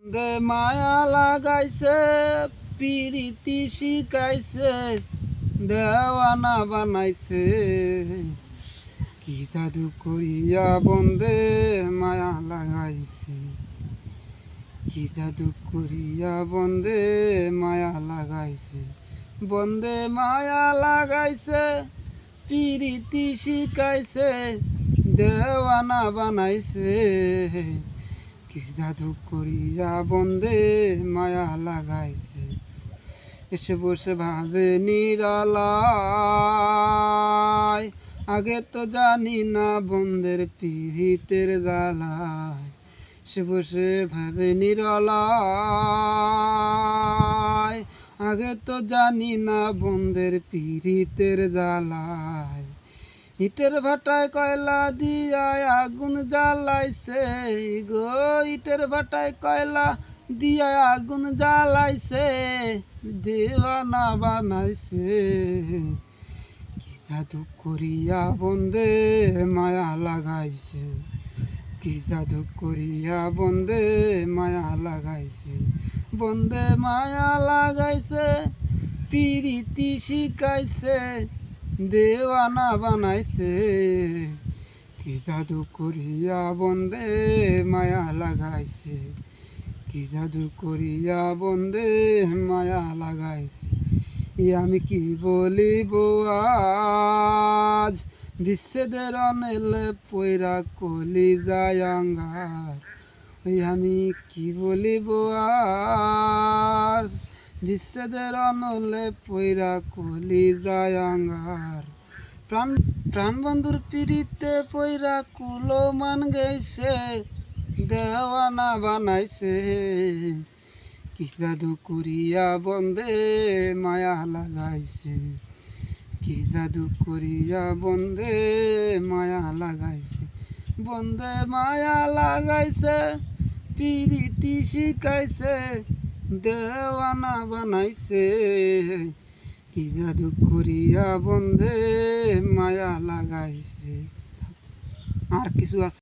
দে মায়া লাগাইছে পিরিতি শিখাইছে দেওয়ানা বানাইছে কি জাদু করিয়া বন্দে মায়া লাগাইছে কি জাদু করিয়া বন্দে মায়া লাগাইছে বন্দে মায়া লাগাইছে পিরিতি শিখাইছে দেওয়ানা বানাইছে কি জাদু করিয়া বন্দে মায়া লাগাইছে এসে বসে ভাবে নিরালায় আগে তো জানি না বন্দের পিরিতের জ্বালায় সে বসে ভাবে নিরালায় আগে তো জানি না বন্দের পিরিতের জ্বালায় ইটের ভাটায় কয়লা দিয়া আগুন জ্বালাইছে গো ইটের ভাটায় কয়লা দিয়া আগুন জ্বালাইছে দেওয়ানা বানাইছে কি জাদু করিয়া বন্দে মায়া লাগাইছে কি জাদু করিয়া বন্দে মায়া লাগাইছে বন্দে মায়া লাগাইছে পিরিতি শিখাইছে দেওয়ানা বানাইছে কি জাদু করিয়া বন্দে মায়া লাগাইছে কি জাদু করিয়া বন্দে মায়া লাগাইছে আমি কি বলিব আজ বিচ্ছেদের অনেলে পয়রা কলি যায় অঙ্গার আমি কি বলিব আজ বিচ্ছেদের অনলে পয়রা কলি যায় অঙ্গার প্রাণ বন্ধুর পিড়িতে পয়রা কুলো মান গেছে দেওয়ানা বানাইছে কি জাদু করিয়া বন্দে মায়া লাগাইছে কি জাদু করিয়া বন্দে মায়া লাগাইছে বন্দে মায়া লাগাইছে পিরিতি শিখাইছে দেওয়ানা বানাইছে কি জাদু করিয়া বন্দে মায়া লাগাইছে আর কিছু আছে।